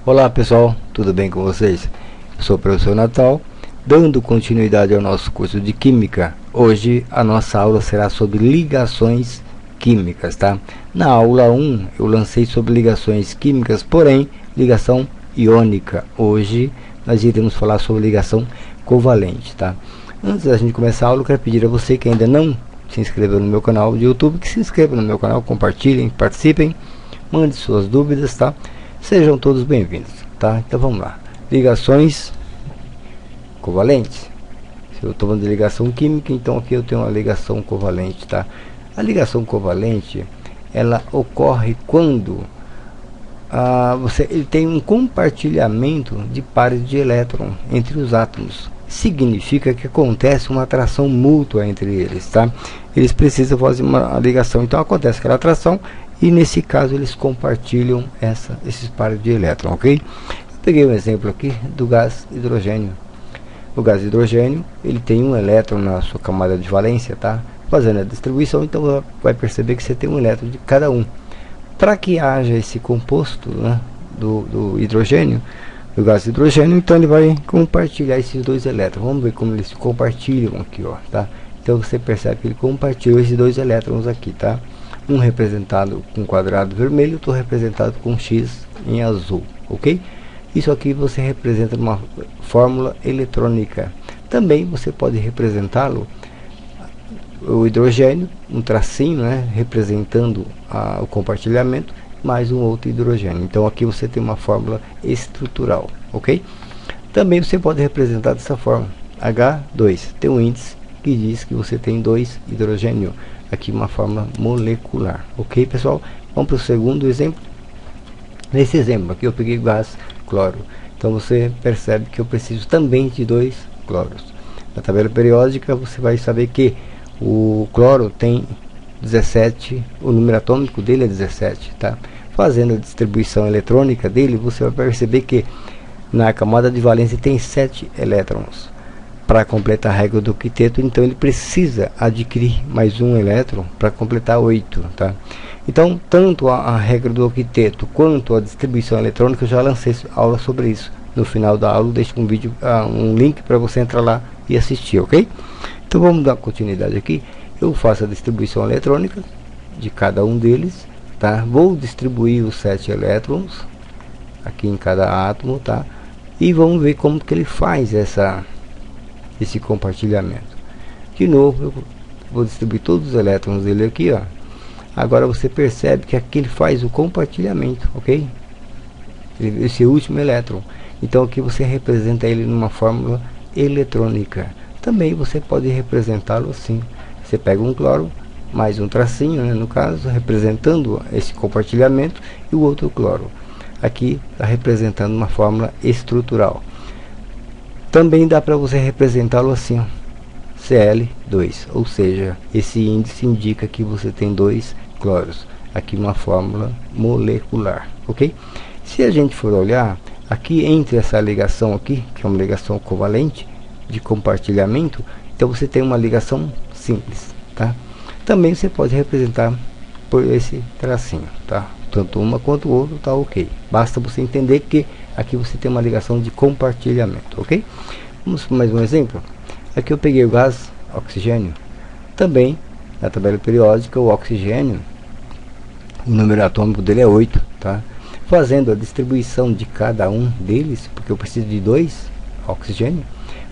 Olá pessoal, tudo bem com vocês? Eu sou o professor Natal, dando continuidade ao nosso curso de Química. Hoje a nossa aula será sobre ligações químicas, tá? Na aula 1 eu lancei sobre ligações químicas, porém ligação iônica. Hoje nós iremos falar sobre ligação covalente, tá? Antes da gente começar a aula, eu quero pedir a você que ainda não se inscreveu no meu canal de YouTube, que se inscreva no meu canal, compartilhem, participem, mande suas dúvidas, tá? Sejam todos bem-vindos, tá? Então vamos lá. Ligações covalentes. Se eu estou falando de ligação química, então aqui eu tenho uma ligação covalente, tá? A ligação covalente, ela ocorre quando ele tem um compartilhamento de pares de elétron entre os átomos. Significa que acontece uma atração mútua entre eles, tá? Eles precisam fazer uma ligação, então acontece aquela atração e nesse caso eles compartilham esses pares de elétron, ok? Eu peguei um exemplo aqui do gás hidrogênio. O gás hidrogênio, ele tem um elétron na sua camada de valência, tá? Fazendo a distribuição, então vai perceber que você tem um elétron de cada um. Para que haja esse composto, né, do hidrogênio, do gás hidrogênio, então ele vai compartilhar esses dois elétrons. Vamos ver como eles se compartilham aqui, ó, tá? Então você percebe que ele compartilhou esses dois elétrons aqui, tá? Um representado com quadrado vermelho, outro representado com X em azul, ok? Isso aqui você representa numa fórmula eletrônica. Também você pode representá-lo, o hidrogênio, um tracinho, né, representando o compartilhamento, mais um outro hidrogênio. Então aqui você tem uma fórmula estrutural, ok? Também você pode representar dessa forma, H2, tem um índice que diz que você tem 2 hidrogênio. Aqui uma fórmula molecular, ok pessoal? Vamos para o segundo exemplo. Nesse exemplo aqui eu peguei gás cloro, então você percebe que eu preciso também de 2 cloros. Na tabela periódica você vai saber que o cloro tem 17, o número atômico dele é 17, tá? Fazendo a distribuição eletrônica dele, você vai perceber que na camada de valência tem 7 elétrons. Para completar a regra do octeto, então ele precisa adquirir mais um elétron para completar 8, tá? Então, tanto a regra do octeto quanto a distribuição eletrônica, eu já lancei aula sobre isso. No final da aula, eu deixo um vídeo, um link para você entrar lá e assistir, ok? Então, vamos dar continuidade aqui. Eu faço a distribuição eletrônica de cada um deles, tá? Vou distribuir os 7 elétrons aqui em cada átomo, tá? E vamos ver como que ele faz esse compartilhamento. De novo, eu vou distribuir todos os elétrons dele aqui, ó. Agora você percebe que aqui ele faz o compartilhamento, ok? Esse último elétron. Então aqui você representa ele numa fórmula eletrônica. Também você pode representá-lo assim. Você pega um cloro, mais um tracinho, né, no caso, representando esse compartilhamento, e o outro cloro. Aqui está representando uma fórmula estrutural. Também dá para você representá-lo assim, ó, Cl2, ou seja, esse índice indica que você tem 2 cloros. Aqui uma fórmula molecular, ok? Se a gente for olhar, aqui entre essa ligação aqui, que é uma ligação covalente, de compartilhamento, então você tem uma ligação simples, tá? Também você pode representar por esse tracinho, tá? Tanto uma quanto o outro tá ok. Basta você entender que aqui você tem uma ligação de compartilhamento, ok? Vamos para mais um exemplo. Aqui eu peguei o gás oxigênio. Também na tabela periódica o oxigênio, o número atômico dele é 8, tá? Fazendo a distribuição de cada um deles, porque eu preciso de 2 oxigênio,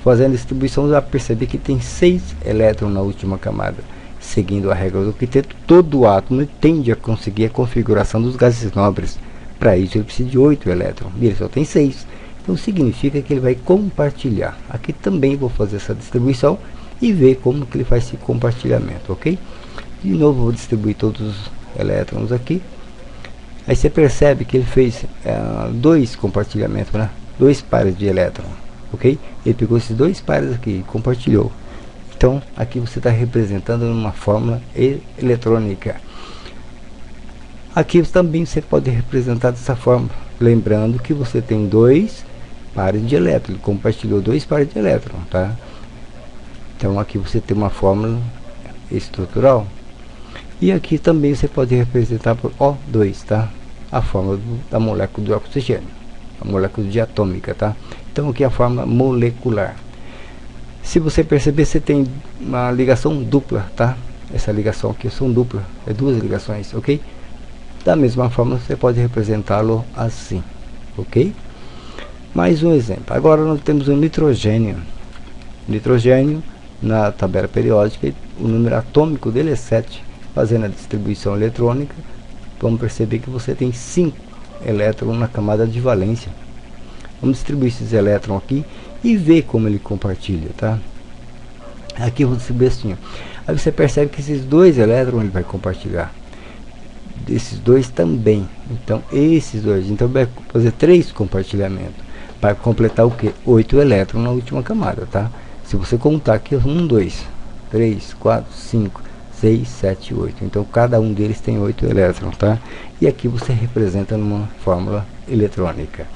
fazendo a distribuição já perceber que tem 6 elétrons na última camada. Seguindo a regra do octeto, todo átomo tende a conseguir a configuração dos gases nobres. Para isso ele precisa de 8 elétrons, e ele só tem 6. Então significa que ele vai compartilhar. Aqui também vou fazer essa distribuição e ver como que ele faz esse compartilhamento, ok? De novo vou distribuir todos os elétrons aqui. Aí você percebe que ele fez 2 compartilhamentos, né? 2 pares de elétrons, ok? Ele pegou esses 2 pares aqui e compartilhou. Então aqui você está representando uma fórmula eletrônica. Aqui também você pode representar dessa forma, lembrando que você tem 2 pares de elétrons, ele compartilhou 2 pares de elétrons, tá? Então aqui você tem uma fórmula estrutural. E aqui também você pode representar por O2, tá? A fórmula da molécula do oxigênio. a molécula diatômica, tá? Então aqui é a fórmula molecular. Se você perceber, você tem uma ligação dupla, tá? Essa ligação aqui são dupla, é duas ligações, ok? Da mesma forma você pode representá-lo assim, ok? Mais um exemplo. Agora nós temos o nitrogênio. Nitrogênio, na tabela periódica, o número atômico dele é 7. Fazendo a distribuição eletrônica, vamos perceber que você tem 5 elétrons na camada de valência. Vamos distribuir esses elétrons aqui e ver como ele compartilha, tá? Aqui eu vou distribuir assim, ó. Aí você percebe que esses 2 elétrons ele vai compartilhar. Esses 2 também. Então, esses 2. Então, vai fazer 3 compartilhamentos. Para completar o que? 8 elétrons na última camada, tá? Se você contar aqui, 1, 2, 3, 4, 5, 6, 7, 8. Então, cada um deles tem 8 elétrons, tá? E aqui você representa numa fórmula eletrônica.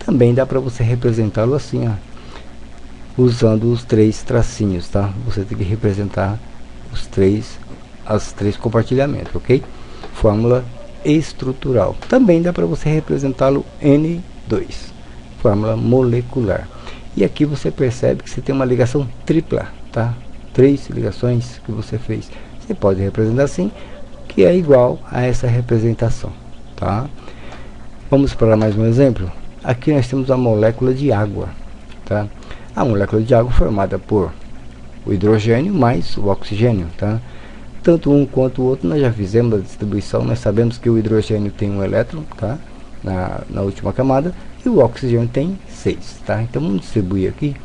Também dá para você representá-lo assim, ó, usando os 3 tracinhos, tá? Você tem que representar os 3 compartilhamentos, ok? Fórmula estrutural. Também dá para você representá-lo N2, fórmula molecular. E aqui você percebe que você tem uma ligação tripla, tá? 3 ligações que você fez. Você pode representar assim, que é igual a essa representação, tá? Vamos para mais um exemplo. Aqui nós temos a molécula de água, tá? A molécula de água formada por o hidrogênio mais o oxigênio, tá? Tanto um quanto o outro nós já fizemos a distribuição. Nós sabemos que o hidrogênio tem um elétron, tá? Na última camada, e o oxigênio tem 6, tá? Então vamos distribuir aqui.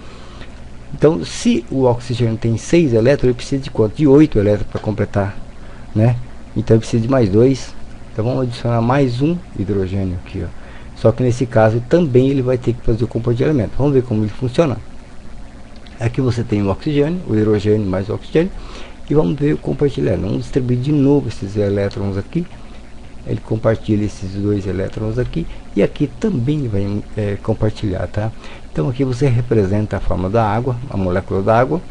Então, se o oxigênio tem 6 elétrons, ele precisa de quanto? De 8 elétrons para completar, né? Então ele precisa de mais 2. Então vamos adicionar mais um hidrogênio aqui, ó. Só que nesse caso também ele vai ter que fazer o compartilhamento. Vamos ver como ele funciona. Aqui você tem o oxigênio, o hidrogênio mais o oxigênio, e vamos ver o compartilhar. Vamos distribuir de novo esses elétrons aqui. Ele compartilha esses 2 elétrons aqui, e aqui também vai compartilhar, tá? Então aqui você representa a fórmula da água, a molécula da água,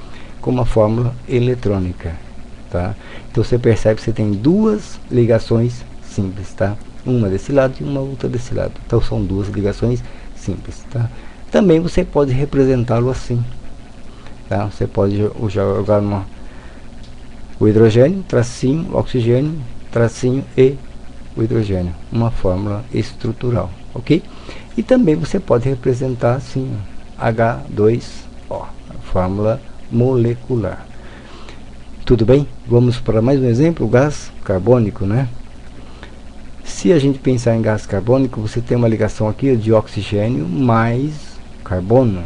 com uma fórmula eletrônica, tá? Então você percebe que você tem 2 ligações simples, tá? Uma desse lado e uma outra desse lado. Então são 2 ligações simples, tá? Também você pode representá-lo assim, tá? Você pode jogar o hidrogênio, tracinho, o oxigênio, tracinho e o hidrogênio, uma fórmula estrutural, ok? E também você pode representar assim, H2O, fórmula molecular. Tudo bem? Vamos para mais um exemplo, o gás carbônico, né? Se a gente pensar em gás carbônico, você tem uma ligação aqui de oxigênio mais carbono.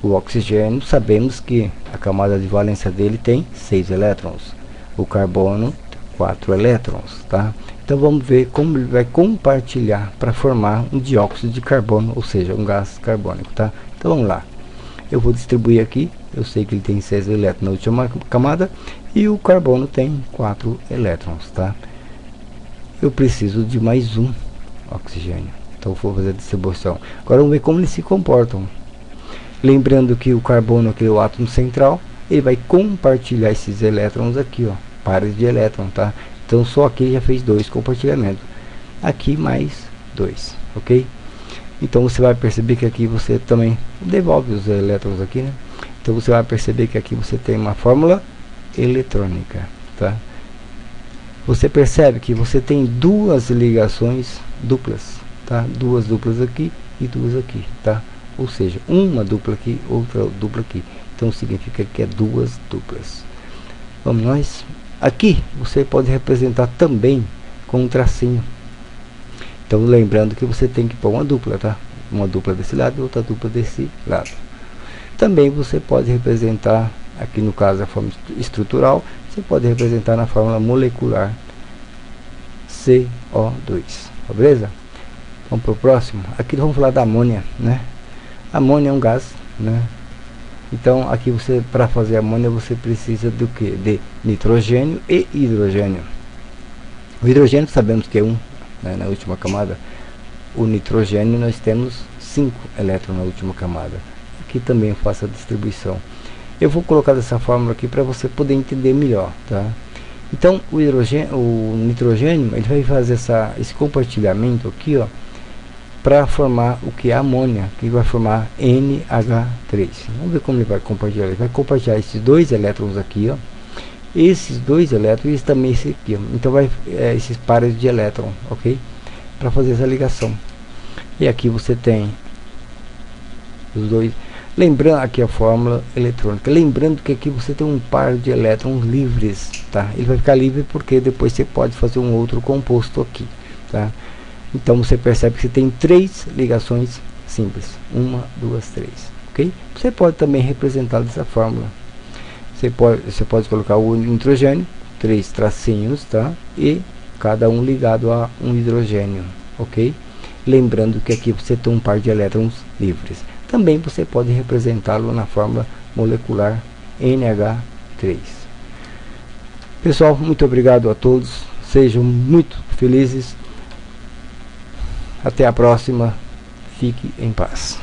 O oxigênio, sabemos que a camada de valência dele tem 6 elétrons. O carbono, 4 elétrons, tá? Então vamos ver como ele vai compartilhar para formar um dióxido de carbono, ou seja, um gás carbônico, tá? Então vamos lá. Eu vou distribuir aqui. Eu sei que ele tem 6 elétrons na última camada e o carbono tem 4 elétrons, tá? Eu preciso de mais um oxigênio. Então vou fazer a distribuição. Agora vamos ver como eles se comportam. Lembrando que o carbono aqui é o átomo central, ele vai compartilhar esses elétrons aqui, ó, pares de elétron, tá? Então só aqui já fez 2 compartilhamentos. Aqui mais 2, ok? Então você vai perceber que aqui você também devolve os elétrons aqui, né? Então você vai perceber que aqui você tem uma fórmula eletrônica, tá? Você percebe que você tem 2 ligações duplas, tá? 2 duplas aqui e 2 aqui, tá? Ou seja, uma dupla aqui, outra dupla aqui. Então significa que é 2 duplas. Vamos nós. Aqui você pode representar também com um tracinho. Então lembrando que você tem que pôr uma dupla, tá? Uma dupla desse lado e outra dupla desse lado. Também você pode representar, aqui no caso a forma estrutural, você pode representar na fórmula molecular CO2, beleza? Vamos para o próximo. Aqui vamos falar da amônia, né? A amônia é um gás, né? Então aqui você, para fazer amônia, você precisa do que? De nitrogênio e hidrogênio. O hidrogênio sabemos que é 1, né, na última camada. O nitrogênio nós temos 5 elétrons na última camada. Aqui também eu faço a distribuição. Eu vou colocar dessa fórmula aqui para você poder entender melhor, tá? Então o hidrogênio, o nitrogênio, ele vai fazer esse compartilhamento aqui, ó, para formar o que é amônia, que vai formar NH3. Vamos ver como ele vai compartilhar. Ele vai compartilhar esses dois elétrons aqui, ó. Esses dois elétrons e também esse aqui, ó. Então vai esses pares de elétron, ok? Para fazer essa ligação. E aqui você tem os dois. Lembrando aqui a fórmula eletrônica. Lembrando que aqui você tem um par de elétrons livres, tá? Ele vai ficar livre porque depois você pode fazer um outro composto aqui, tá? Então você percebe que você tem 3 ligações simples. 1, 2, 3. Ok? Você pode também representar dessa fórmula. Você pode colocar o nitrogênio, 3 tracinhos, tá? E cada um ligado a um hidrogênio. Ok? Lembrando que aqui você tem um par de elétrons livres. Também você pode representá-lo na fórmula molecular NH3. Pessoal, muito obrigado a todos. Sejam muito felizes. Até a próxima. Fique em paz.